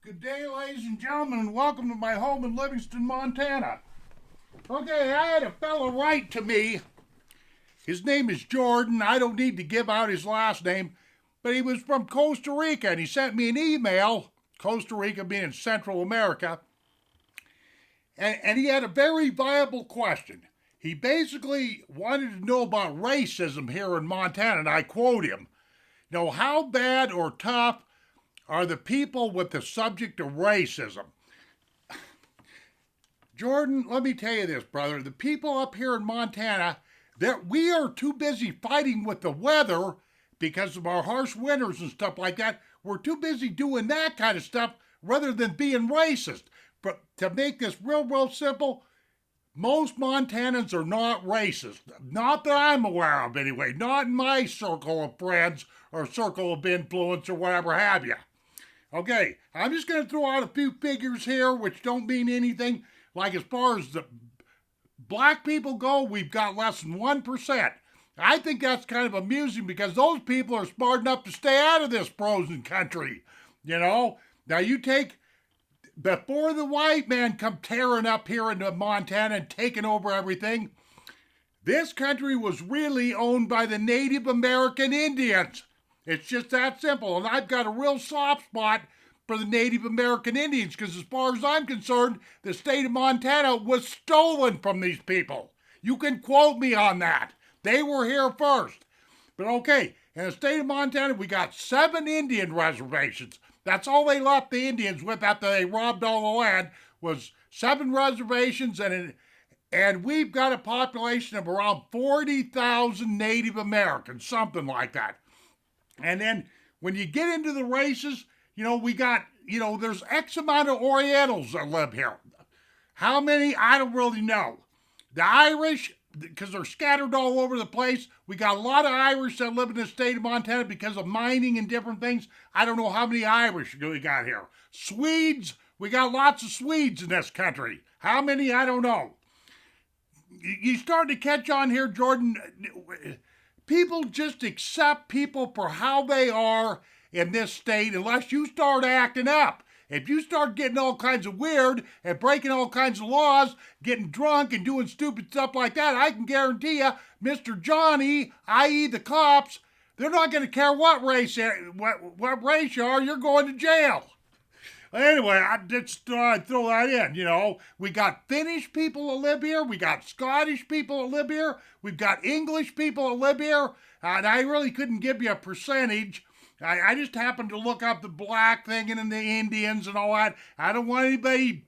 Good day, ladies and gentlemen, and welcome to my home in Livingston, Montana. Okay, I had a fellow write to me. His name is Jordan. I don't need to give out his last name, but he was from Costa Rica, and he sent me an email, Costa Rica being in Central America, and he had a very viable question. He basically wanted to know about racism here in Montana, and I quote him, how bad or tough are the people with the subject of racism? Jordan, let me tell you this, brother. The people up here in Montana, we are too busy fighting with the weather because of our harsh winters and stuff like that. We're too busy doing that kind of stuff rather than being racist. But to make this real simple, most Montanans are not racist. Not that I'm aware of, anyway. Not in my circle of friends or circle of influence or whatever have you. Okay, I'm just going to throw out a few figures here which don't mean anything. Like as far as the black people go, we've got less than 1%. I think that's kind of amusing because those people are smart enough to stay out of this frozen country. Now you take, before the white man come tearing up here into Montana and taking over everything, this country was really owned by the Native American Indians. It's just that simple. And I've got a real soft spot for the Native American Indians because as far as I'm concerned, the state of Montana was stolen from these people. You can quote me on that. They were here first. But okay, in the state of Montana, we got 7 Indian reservations. That's all they left the Indians with after they robbed all the land was 7 reservations, and we've got a population of around 40,000 Native Americans, something like that. And then when you get into the races, we got, there's X amount of Orientals that live here. How many? I don't really know. The Irish, because they're scattered all over the place, we got a lot of Irish that live in the state of Montana because of mining and different things. I don't know how many Irish we got here. Swedes, we got lots of Swedes in this country. How many? I don't know. You starting to catch on here, Jordan? People just accept people for how they are in this state unless you start acting up. If you start getting all kinds of weird and breaking all kinds of laws, getting drunk and doing stupid stuff like that, I can guarantee you, Mr. Johnny, i.e. the cops, they're not going to care what race you are, you're going to jail. Anyway, I just throw that in, We got Finnish people that live here. We got Scottish people that live here. We've got English people that live here. And I really couldn't give you a percentage. I just happened to look up the black thing and the Indians and all that. I don't want anybody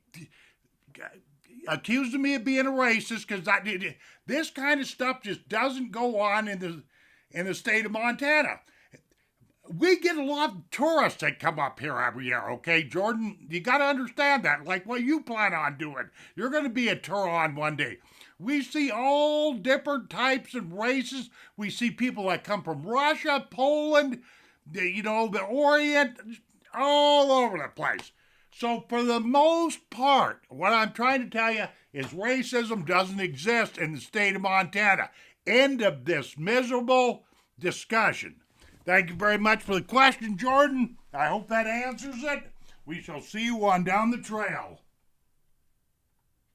accusing me of being a racist because this kind of stuff just doesn't go on in the state of Montana. We get a lot of tourists that come up here every year, okay, Jordan? You got to understand that, like what you plan on doing. You're going to be a Turon one day. We see all different types and races. We see people that come from Russia, Poland, the Orient, all over the place. So for the most part, what I'm trying to tell you is racism doesn't exist in the state of Montana. End of this miserable discussion. Thank you very much for the question, Jordan. I hope that answers it. We shall see you on down the trail.